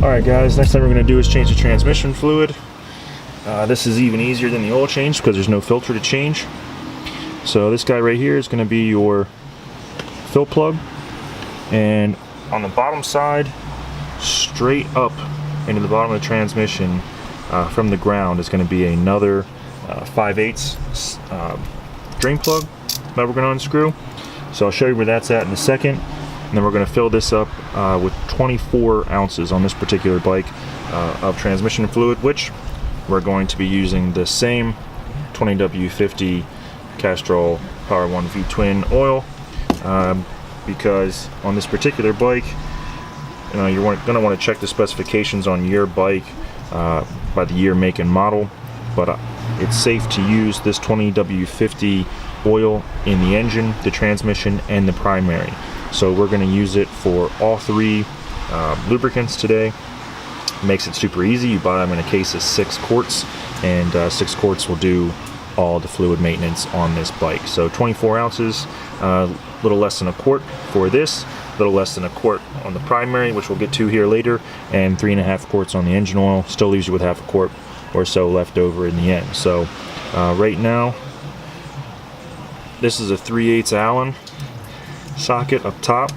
Alright guys, next thing we're going to do is change the transmission fluid. This is even easier than the oil change because there's no filter to change. So this guy right here is going to be your fill plug, and on the bottom side, straight up into the bottom of the transmission from the ground is going to be another 5/8 drain plug that we're going to unscrew. So I'll show you where that's at in a second, and then we're going to fill this up with 24 ounces on this particular bike of transmission fluid, which we're going to be using the same 20W50 Castrol Power 1 V Twin oil, because on this particular bike, you're going to want to check the specifications on your bike by the year, make, and model, but it's safe to use this 20W50 oil in the engine, the transmission, and the primary. So we're going to use it for all three lubricants today. Makes it super easy. You buy them in a case of 6 quarts, and 6 quarts will do all the fluid maintenance on this bike. So 24 ounces, a little less than a quart for this, a little less than a quart on the primary, which we'll get to here later, and 3.5 quarts on the engine oil. Still leaves you with half a quart or so left over in the end. So right now, this is a 3/8 Allen socket up top.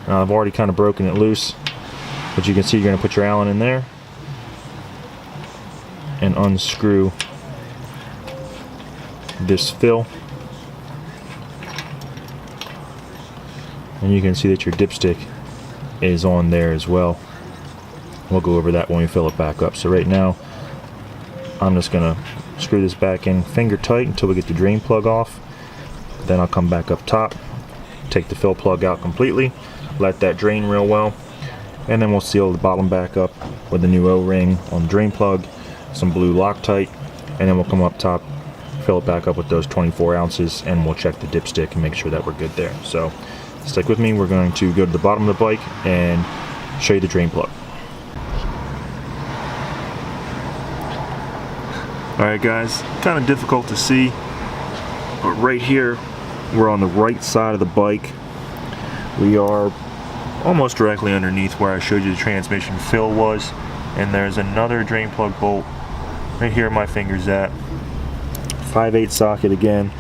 I've already kind of broken it loose, but you can see you're going to put your Allen in there and unscrew this fill, and you can see that your dipstick is on there as well. We'll go over that when we fill it back up. So right now I'm just going to screw this back in finger tight until we get the drain plug off. Then I'll come back up top, take the fill plug out completely, let that drain real well, and then we'll seal the bottom back up with the new O-ring on the drain plug, some blue Loctite, and then we'll come up top, fill it back up with those 24 ounces, and we'll check the dipstick and make sure that we're good there. So stick with me. We're going to go to the bottom of the bike and show you the drain plug. Alright guys, kind of difficult to see, but right here we're on the right side of the bike. We are almost directly underneath where I showed you the transmission fill was, and there's another drain plug bolt right here my finger's at. 5/8 socket again.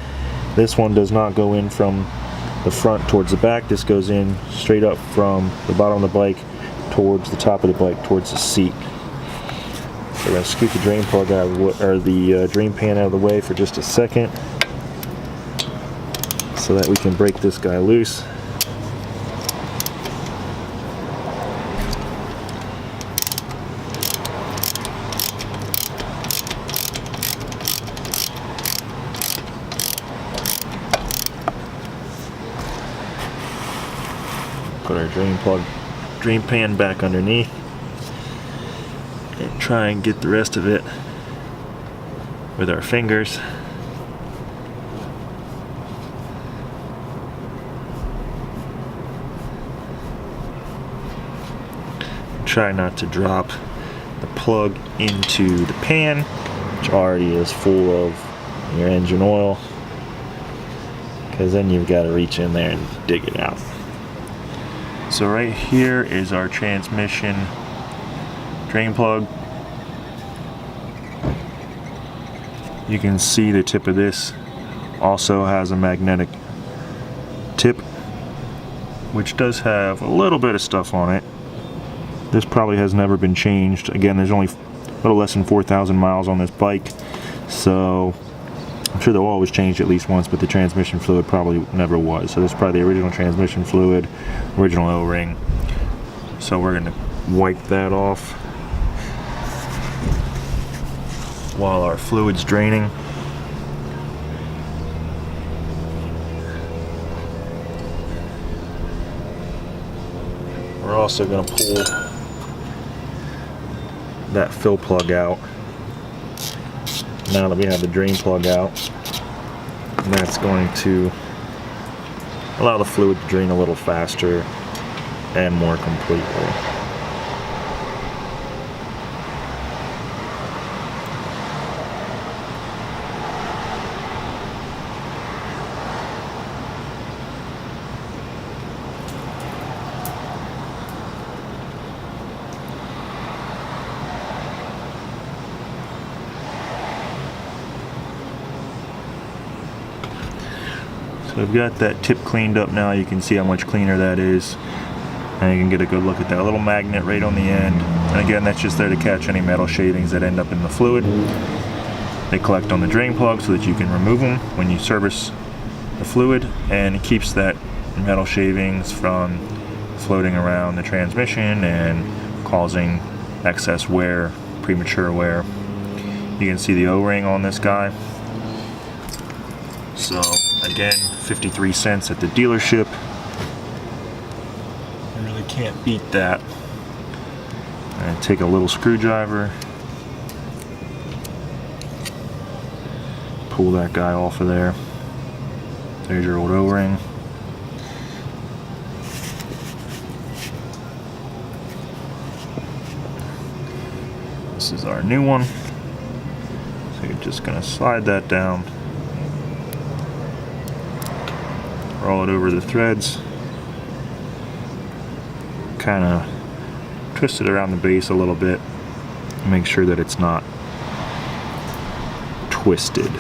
This one does not go in from the front towards the back. This goes in straight up from the bottom of the bike towards the top of the bike, towards the seat. So we're going to scoot the drain plug out of the drain pan out of the way for just a second, so that we can break this guy loose. Put our drain pan back underneath, and try and get the rest of it with our fingers. Try not to drop the plug into the pan, which already is full of your engine oil, because then you've got to reach in there and dig it out. So right here is our transmission drain plug. You can see the tip of this also has a magnetic tip, which does have a little bit of stuff on it. This probably has never been changed. Again, there's only a little less than 4,000 miles on this bike, so I'm sure the oil was changed at least once, but the transmission fluid probably never was. So this is probably the original transmission fluid, original O-ring. So we're going to wipe that off while our fluid's draining. We're also going to pull that fill plug out now that we have the drain plug out, and that's going to allow the fluid to drain a little faster and more completely. So I've got that tip cleaned up now. You can see how much cleaner that is. And you can get a good look at that little magnet right on the end. And again, that's just there to catch any metal shavings that end up in the fluid. They collect on the drain plug so that you can remove them when you service the fluid, and it keeps that metal shavings from floating around the transmission and causing excess wear, premature wear. You can see the O-ring on this guy. So again, 53 cents at the dealership. You really can't beat that. And take a little screwdriver, pull that guy off of there. There's your old O-ring. This is our new one. So you're just going to slide that down, roll it over the threads, kind of twist it around the base a little bit, make sure that it's not twisted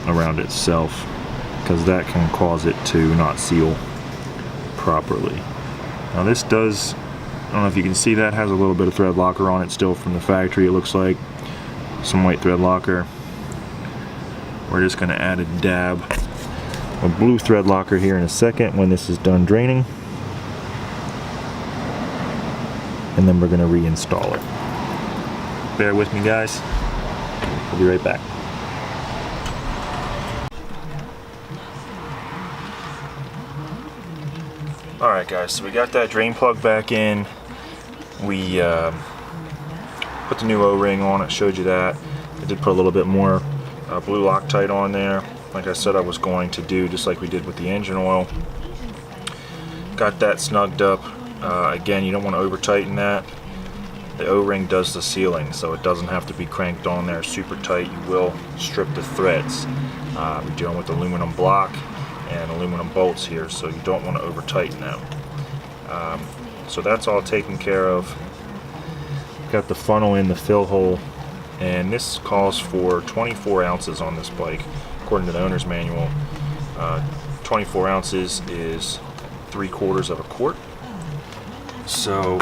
around itself, because that can cause it to not seal properly. Now this does, I don't know if you can see that, has a little bit of thread locker on it still from the factory, it looks like. Some white thread locker. We're just going to add a dab of blue thread locker here in a second when this is done draining. And then we're going to reinstall it. Bear with me, guys. I'll be right back. Alright guys, so we got that drain plug back in. We put the new O-ring on it, showed you that. I did put a little bit more blue Loctite on there, like I said I was going to do, just like we did with the engine oil. Got that snugged up. Again, you don't want to over tighten that. The O-ring does the sealing, so it doesn't have to be cranked on there super tight. You will strip the threads. We're dealing with aluminum block and aluminum bolts here, so you don't want to over tighten them. So that's all taken care of. Got the funnel in the fill hole, and this calls for 24 ounces on this bike according to the owner's manual. 24 ounces is 3/4 of a quart. So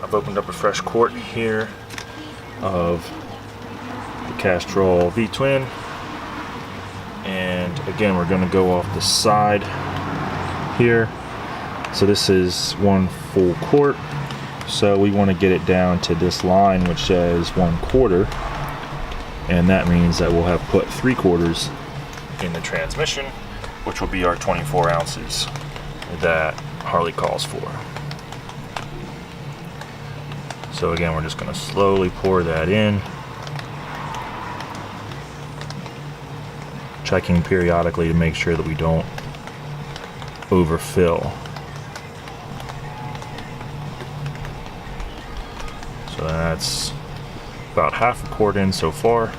I've opened up a fresh quart here of the Castrol V-Twin, and again we're going to go off the side here. So this is 1 full quart, so we want to get it down to this line which says 1/4, and that means that we'll have put 3/4 in the transmission, which will be our 24 ounces that Harley calls for. So again, we're just going to slowly pour that in, checking periodically to make sure that we don't overfill. So that's about half a quart in so far.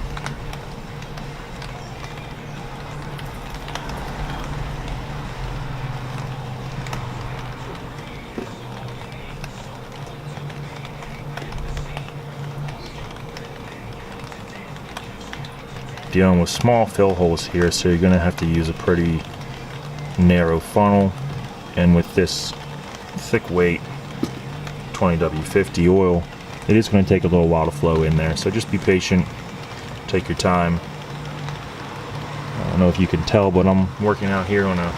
Dealing with small fill holes here, so you're going to have to use a pretty narrow funnel, and with this thick weight 20W50 oil, it is going to take a little while to flow in there, so just be patient, take your time. I don't know if you can tell, but I'm working out here on a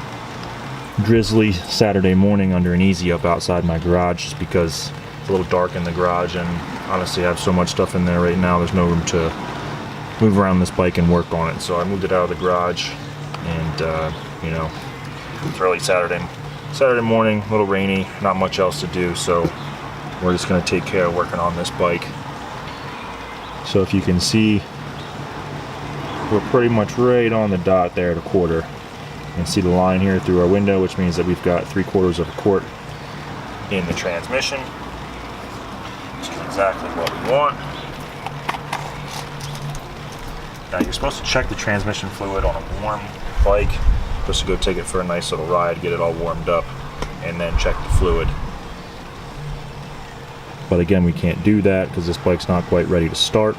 drizzly Saturday morning under an easy up outside my garage, just because it's a little dark in the garage, and honestly I have so much stuff in there right now, there's no room to move around this bike and work on it. So I moved it out of the garage, and you know, it's early Saturday morning, a little rainy, not much else to do, so we're just going to take care of working on this bike. So if you can see, we're pretty much right on the dot there at 1/4. You can see the line here through our window, which means that we've got 3/4 of a quart in the transmission, which is exactly what we want. Now you're supposed to check the transmission fluid on a warm bike. You're supposed to go take it for a nice little ride, get it all warmed up, and then check the fluid. But again, we can't do that because this bike's not quite ready to start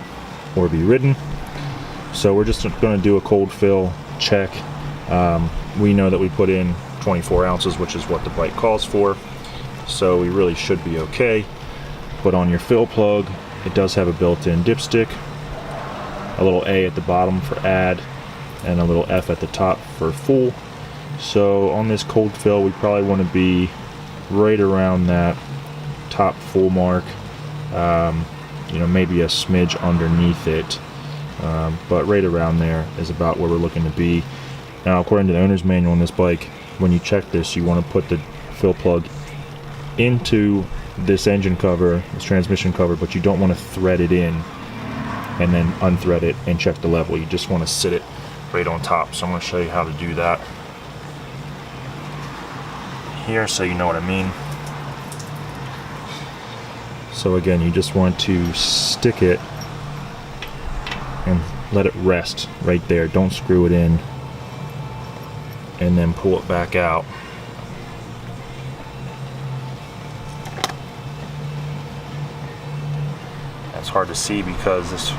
or be ridden. So we're just going to do a cold fill check We know that we put in 24 ounces, which is what the bike calls for, so we really should be okay. But on your fill plug, it does have a built-in dipstick, a little A at the bottom for add, and a little F at the top for full. So on this cold fill, we probably want to be right around that top full mark, you know, maybe a smidge underneath it, but right around there is about where we're looking to be. Now, according to the owner's manual on this bike, when you check this, you want to put the fill plug into this engine cover, this transmission cover, but you don't want to thread it in and then unthread it and check the level. You just want to sit it right on top. So I'm going to show you how to do that here so you know what I mean. So again, you just want to stick it and let it rest right there. Don't screw it in and then pull it back out. It's hard to see because this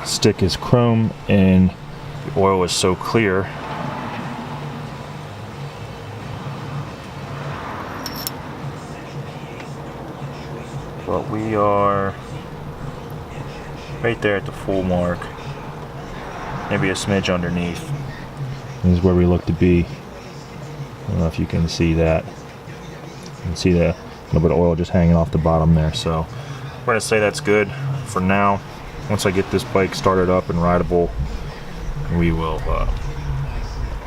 stick is chrome and the oil is so clear. But we are right there at the full mark, maybe a smidge underneath. This is where we look to be. I don't know if you can see that. You can see the little bit of oil just hanging off the bottom there. So we're going to say that's good for now. Once I get this bike started up and rideable, we will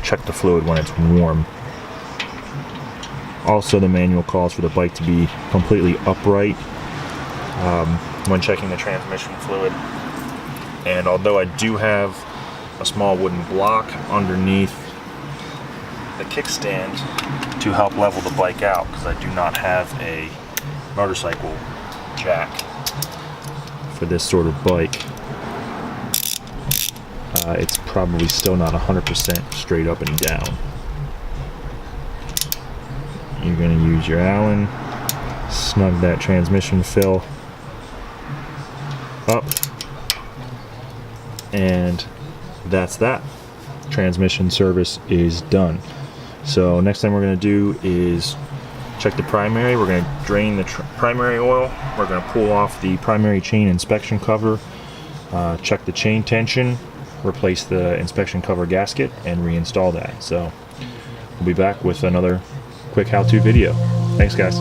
check the fluid when it's warm. Also, the manual calls for the bike to be completely upright when checking the transmission fluid. And although I do have a small wooden block underneath the kickstand to help level the bike out, because I do not have a motorcycle jack for this sort of bike, it's probably still not 100% straight up and down. You're going to use your Allen, snug that transmission fill up, and that's that. Transmission service is done. So next thing we're going to do is check the primary. We're going to drain the primary oil. We're going to pull off the primary chain inspection cover, check the chain tension, replace the inspection cover gasket, and reinstall that. So we'll be back with another quick how-to video. Thanks, guys.